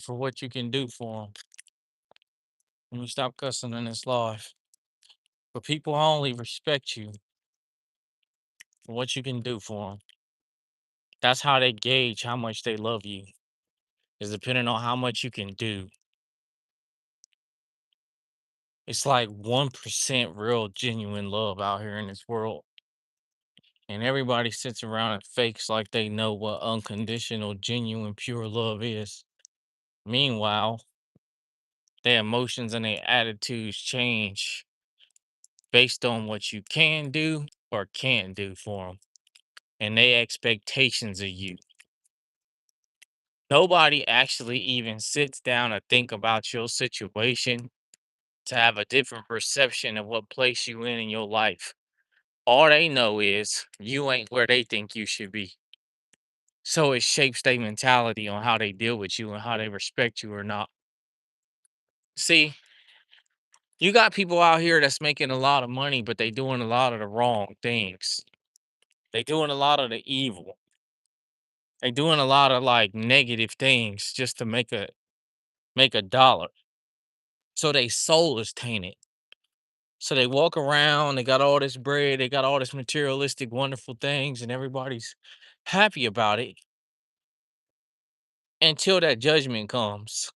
for what you can do for them. Let me stop cussing in this life. But people only respect you for what you can do for them. That's how they gauge how much they love you, is depending on how much you can do. It's like 1% real, genuine love out here in this world. And everybody sits around and fakes like they know what unconditional, genuine, pure love is. Meanwhile, their emotions and their attitudes change based on what you can do or can't do for them and their expectations of you. Nobody actually even sits down to think about your situation to have a different perception of what place you in your life. All they know is you ain't where they think you should be. So it shapes their mentality on how they deal with you and how they respect you or not. See, you got people out here that's making a lot of money, but they doing a lot of the wrong things. They doing a lot of the evil. They doing a lot of like negative things just to make a dollar. So they soul is tainted. So they walk around, they got all this bread, they got all this materialistic, wonderful things, and everybody's happy about it until that judgment comes.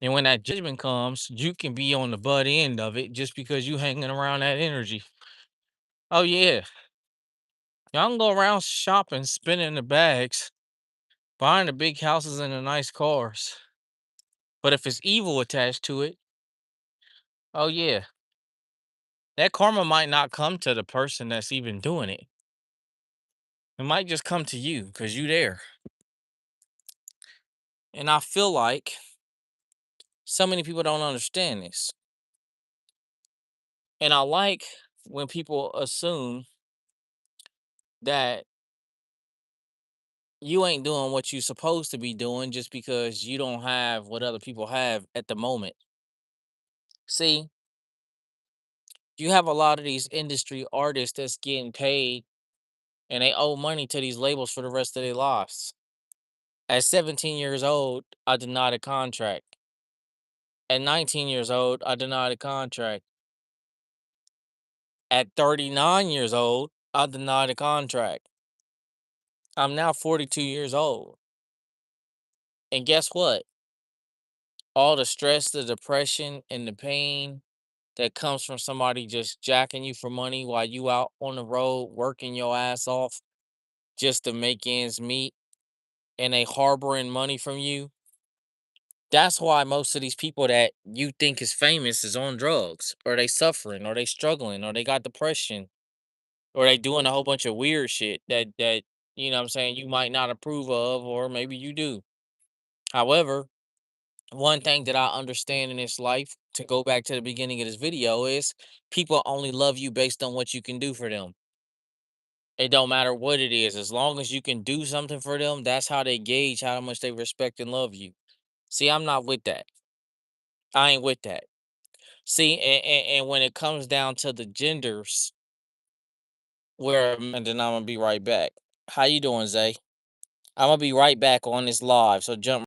And when that judgment comes, you can be on the butt end of it just because you hanging around that energy. Oh yeah. Y'all can go around shopping, spinning the bags, buying the big houses and the nice cars. But if it's evil attached to it, oh yeah, that karma might not come to the person that's even doing it. It might just come to you because you there. And I feel like so many people don't understand this. And I like when people assume that you ain't doing what you supposed to be doing just because you don't have what other people have at the moment. See, you have a lot of these industry artists that's getting paid and they owe money to these labels for the rest of their lives. At 17 years old, I denied a contract. At 19 years old, I denied a contract. At 39 years old, I denied a contract. I'm now 42 years old. And guess what? All the stress, the depression, and the pain that comes from somebody just jacking you for money while you out on the road working your ass off just to make ends meet and they harboring money from you. That's why most of these people that you think is famous is on drugs or they suffering or they struggling or they got depression or they doing a whole bunch of weird shit that you know what I'm saying you might not approve of or maybe you do. However, one thing that I understand in this life, to go back to the beginning of this video, is people only love you based on what you can do for them. It don't matter what it is. As long as you can do something for them, that's how they gauge how much they respect and love you. See, I'm not with that. I ain't with that. See, and when it comes down to the genders, and then I'm gonna be right back. How you doing, Zay? I'm gonna be right back on this live. So jump